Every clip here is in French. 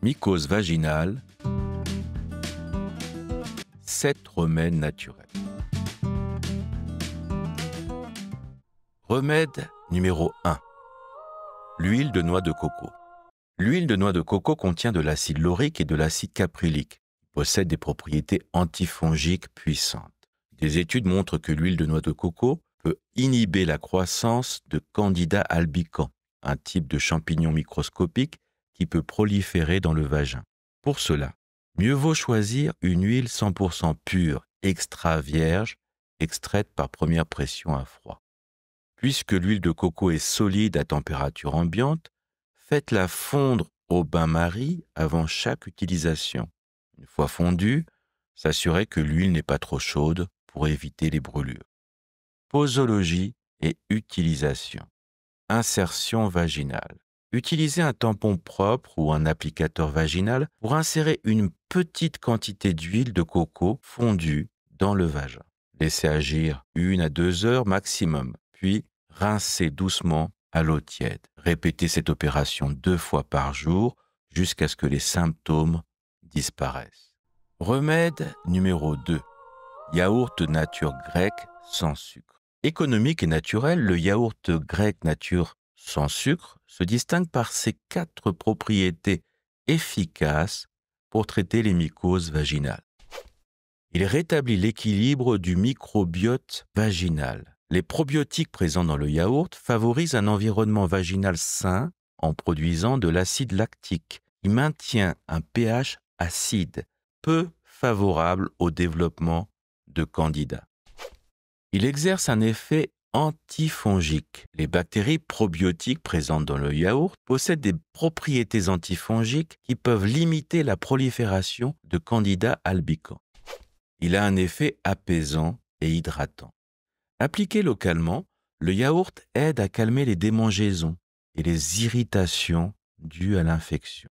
Mycose vaginale, 7 remèdes naturels. Remède numéro 1. L'huile de noix de coco. L'huile de noix de coco contient de l'acide laurique et de l'acide caprylique. Il possède des propriétés antifongiques puissantes. Des études montrent que l'huile de noix de coco peut inhiber la croissance de Candida albicans, un type de champignon microscopique qui peut proliférer dans le vagin. Pour cela, mieux vaut choisir une huile 100% pure, extra vierge, extraite par première pression à froid. Puisque l'huile de coco est solide à température ambiante, faites-la fondre au bain-marie avant chaque utilisation. Une fois fondue, s'assurez que l'huile n'est pas trop chaude pour éviter les brûlures. Posologie et utilisation. Insertion vaginale. Utilisez un tampon propre ou un applicateur vaginal pour insérer une petite quantité d'huile de coco fondue dans le vagin. Laissez agir 1 à 2 heures maximum, puis rincez doucement à l'eau tiède. Répétez cette opération 2 fois par jour jusqu'à ce que les symptômes disparaissent. Remède numéro 2. Yaourt nature grec sans sucre. Économique et naturel, le yaourt grec nature sans sucre se distingue par ses 4 propriétés efficaces pour traiter les mycoses vaginales. Il rétablit l'équilibre du microbiote vaginal. Les probiotiques présents dans le yaourt favorisent un environnement vaginal sain en produisant de l'acide lactique qui maintient un pH acide, peu favorable au développement de candida. Il exerce un effet antifongique. Les bactéries probiotiques présentes dans le yaourt possèdent des propriétés antifongiques qui peuvent limiter la prolifération de Candida albicans. Il a un effet apaisant et hydratant. Appliqué localement, le yaourt aide à calmer les démangeaisons et les irritations dues à l'infection.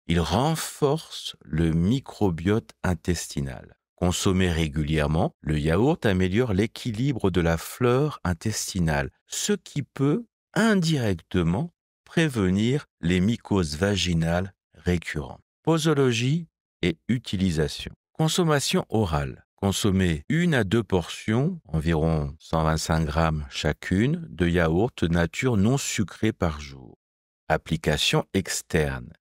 Il renforce le microbiote intestinal. Consommé régulièrement, le yaourt améliore l'équilibre de la flore intestinale, ce qui peut indirectement prévenir les mycoses vaginales récurrentes. Posologie et utilisation. Consommation orale. Consommez 1 à 2 portions, environ 125 grammes chacune, de yaourt nature non sucré par jour. Application externe.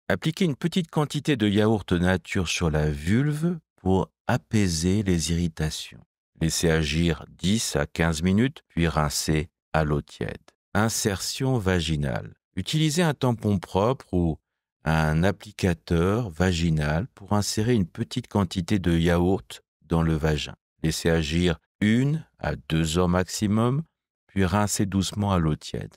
Appliquez une petite quantité de yaourt nature sur la vulve pour apaiser les irritations. Laissez agir 10 à 15 minutes, puis rincez à l'eau tiède. Insertion vaginale. Utilisez un tampon propre ou un applicateur vaginal pour insérer une petite quantité de yaourt dans le vagin. Laissez agir 1 à 2 heures maximum, puis rincez doucement à l'eau tiède.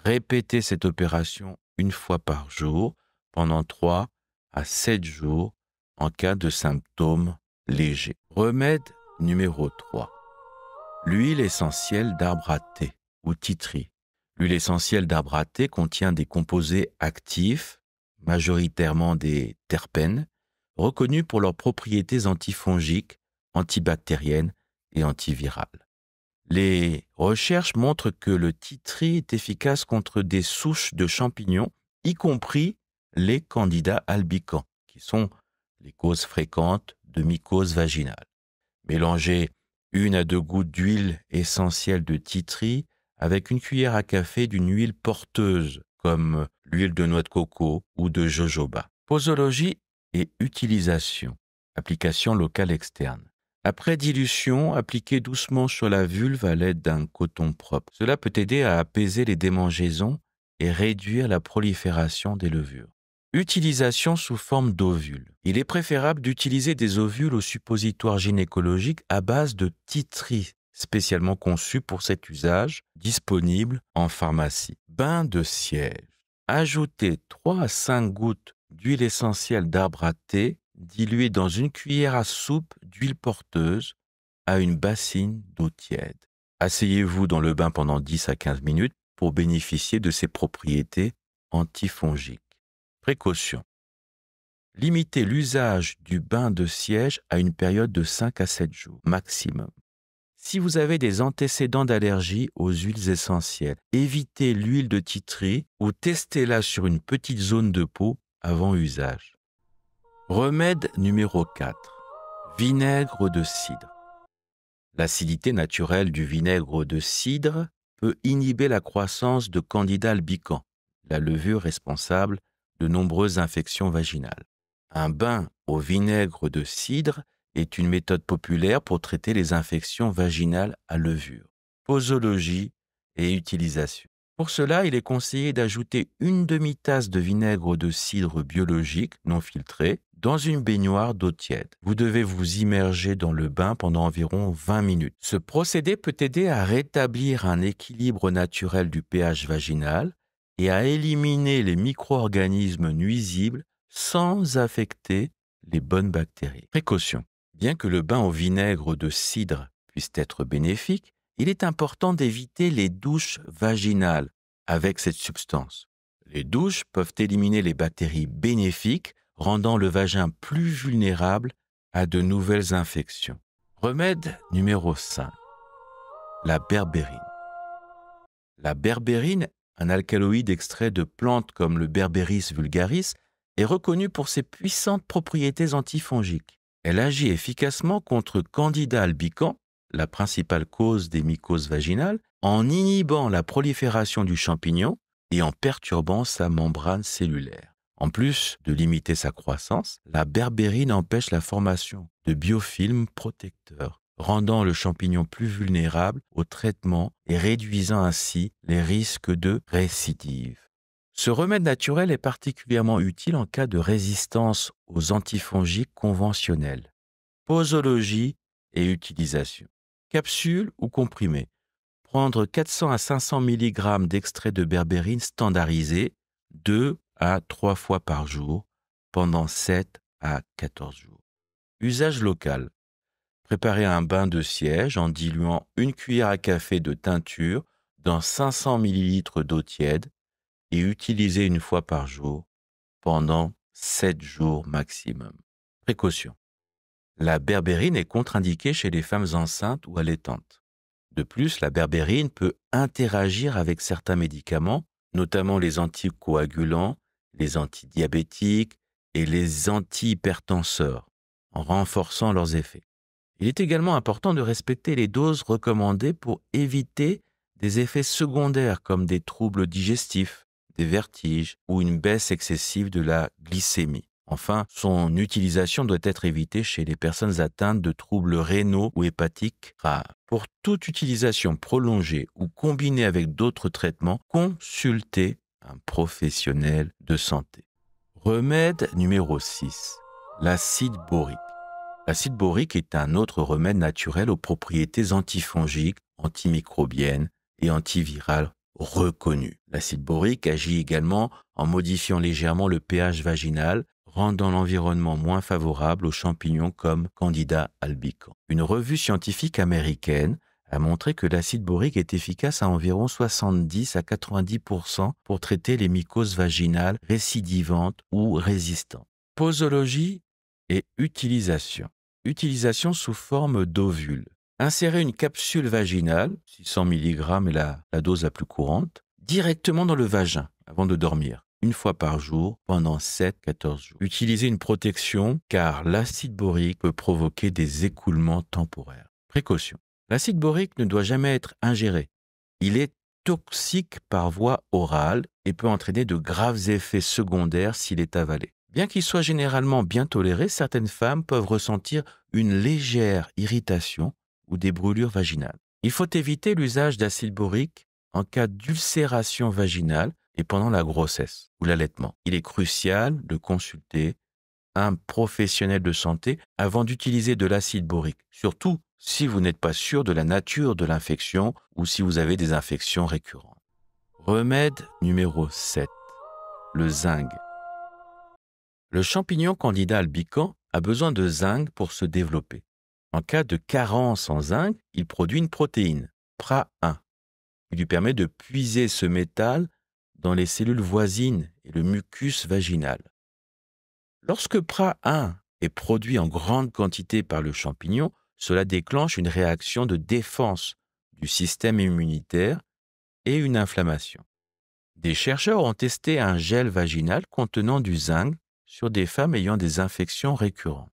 Répétez cette opération 1 fois par jour pendant 3 à 7 jours en cas de symptômes légers. Remède numéro 3. L'huile essentielle d'arbre à thé ou titri. L'huile essentielle d'arbre à thé contient des composés actifs, majoritairement des terpènes, reconnus pour leurs propriétés antifongiques, antibactériennes et antivirales. Les recherches montrent que le titri est efficace contre des souches de champignons, y compris les Candida albicans, qui sont les causes fréquentes de mycose vaginale. Mélangez 1 à 2 gouttes d'huile essentielle de titri avec une cuillère à café d'une huile porteuse, comme l'huile de noix de coco ou de jojoba. Posologie et utilisation. Application locale externe. Après dilution, appliquez doucement sur la vulve à l'aide d'un coton propre. Cela peut aider à apaiser les démangeaisons et réduire la prolifération des levures. Utilisation sous forme d'ovules. Il est préférable d'utiliser des ovules au suppositoire gynécologique à base de titri, spécialement conçus pour cet usage, disponible en pharmacie. Bain de siège. Ajoutez 3 à 5 gouttes d'huile essentielle d'arbre à thé diluée dans une cuillère à soupe d'huile porteuse à une bassine d'eau tiède. Asseyez-vous dans le bain pendant 10 à 15 minutes pour bénéficier de ses propriétés antifongiques. Précaution. Limitez l'usage du bain de siège à une période de 5 à 7 jours maximum. Si vous avez des antécédents d'allergie aux huiles essentielles, évitez l'huile de titri ou testez-la sur une petite zone de peau avant usage. Remède numéro 4. Vinaigre de cidre. L'acidité naturelle du vinaigre de cidre peut inhiber la croissance de Candida albicans, la levure responsable de nombreuses infections vaginales. Un bain au vinaigre de cidre est une méthode populaire pour traiter les infections vaginales à levure. Posologie et utilisation. Pour cela, il est conseillé d'ajouter une demi-tasse de vinaigre de cidre biologique non filtré dans une baignoire d'eau tiède. Vous devez vous immerger dans le bain pendant environ 20 minutes. Ce procédé peut aider à rétablir un équilibre naturel du pH vaginal et à éliminer les micro-organismes nuisibles sans affecter les bonnes bactéries. Précaution. Bien que le bain au vinaigre de cidre puisse être bénéfique, il est important d'éviter les douches vaginales avec cette substance. Les douches peuvent éliminer les bactéries bénéfiques, rendant le vagin plus vulnérable à de nouvelles infections. Remède numéro 5. La berbérine. La berbérine, un alcaloïde extrait de plantes comme le Berberis vulgaris, est reconnue pour ses puissantes propriétés antifongiques. Elle agit efficacement contre Candida albicans, la principale cause des mycoses vaginales, en inhibant la prolifération du champignon et en perturbant sa membrane cellulaire. En plus de limiter sa croissance, la berbérine empêche la formation de biofilms protecteurs, rendant le champignon plus vulnérable au traitement et réduisant ainsi les risques de récidive. Ce remède naturel est particulièrement utile en cas de résistance aux antifongiques conventionnels. Posologie et utilisation. Capsule ou comprimé. Prendre 400 à 500 mg d'extrait de berbérine standardisé 2 à 3 fois par jour pendant 7 à 14 jours. Usage local. Préparer un bain de siège en diluant une cuillère à café de teinture dans 500 ml d'eau tiède et utiliser une fois par jour pendant 7 jours maximum. Précaution. La berbérine est contre-indiquée chez les femmes enceintes ou allaitantes. De plus, la berbérine peut interagir avec certains médicaments, notamment les anticoagulants, les antidiabétiques et les antihypertenseurs, en renforçant leurs effets. Il est également important de respecter les doses recommandées pour éviter des effets secondaires comme des troubles digestifs, des vertiges ou une baisse excessive de la glycémie. Enfin, son utilisation doit être évitée chez les personnes atteintes de troubles rénaux ou hépatiques rares. Pour toute utilisation prolongée ou combinée avec d'autres traitements, consultez un professionnel de santé. Remède numéro 6. L'acide borique. L'acide borique est un autre remède naturel aux propriétés antifongiques, antimicrobiennes et antivirales reconnues. L'acide borique agit également en modifiant légèrement le pH vaginal, rendant l'environnement moins favorable aux champignons comme Candida albicans. Une revue scientifique américaine a montré que l'acide borique est efficace à environ 70 à 90% pour traiter les mycoses vaginales récidivantes ou résistantes. Posologie et utilisation. Utilisation sous forme d'ovule. Insérer une capsule vaginale, 600 mg est la dose la plus courante, directement dans le vagin avant de dormir, une fois par jour pendant 7-14 jours. Utilisez une protection car l'acide borique peut provoquer des écoulements temporaires. Précaution. L'acide borique ne doit jamais être ingéré. Il est toxique par voie orale et peut entraîner de graves effets secondaires s'il est avalé. Bien qu'il soit généralement bien toléré, certaines femmes peuvent ressentir une légère irritation ou des brûlures vaginales. Il faut éviter l'usage d'acide borique en cas d'ulcération vaginale et pendant la grossesse ou l'allaitement. Il est crucial de consulter un professionnel de santé avant d'utiliser de l'acide borique, surtout si vous n'êtes pas sûr de la nature de l'infection ou si vous avez des infections récurrentes. Remède numéro 7. Le zinc. Le champignon Candida albicans a besoin de zinc pour se développer. En cas de carence en zinc, il produit une protéine, PRA1, qui lui permet de puiser ce métal dans les cellules voisines et le mucus vaginal. Lorsque PRA1 est produit en grande quantité par le champignon, cela déclenche une réaction de défense du système immunitaire et une inflammation. Des chercheurs ont testé un gel vaginal contenant du zinc sur des femmes ayant des infections récurrentes.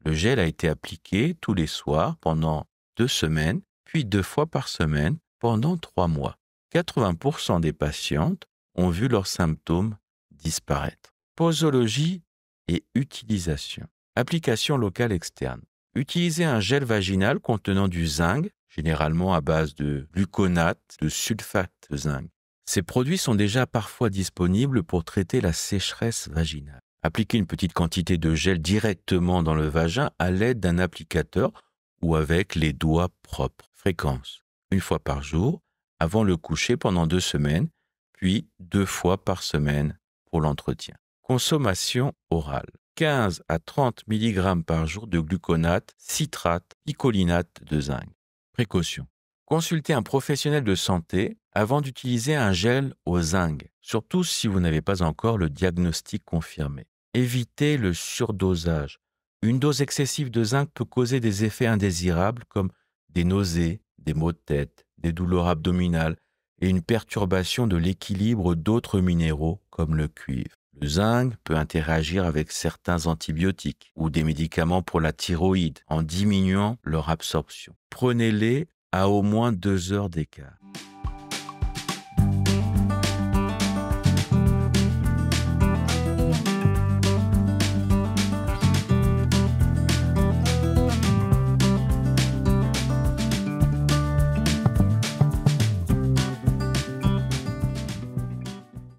Le gel a été appliqué tous les soirs pendant 2 semaines, puis 2 fois par semaine pendant 3 mois. 80% des patientes ont vu leurs symptômes disparaître. Posologie et utilisation. Application locale externe. Utilisez un gel vaginal contenant du zinc, généralement à base de gluconate, de sulfate de zinc. Ces produits sont déjà parfois disponibles pour traiter la sécheresse vaginale. Appliquez une petite quantité de gel directement dans le vagin à l'aide d'un applicateur ou avec les doigts propres. Fréquence. 1 fois par jour, avant le coucher pendant 2 semaines, puis 2 fois par semaine pour l'entretien. Consommation orale. 15 à 30 mg par jour de gluconate, citrate, picolinate de zinc. Précaution. Consultez un professionnel de santé avant d'utiliser un gel au zinc, surtout si vous n'avez pas encore le diagnostic confirmé. Évitez le surdosage. Une dose excessive de zinc peut causer des effets indésirables comme des nausées, des maux de tête, des douleurs abdominales et une perturbation de l'équilibre d'autres minéraux comme le cuivre. Le zinc peut interagir avec certains antibiotiques ou des médicaments pour la thyroïde en diminuant leur absorption. Prenez-les à au moins 2 heures d'écart.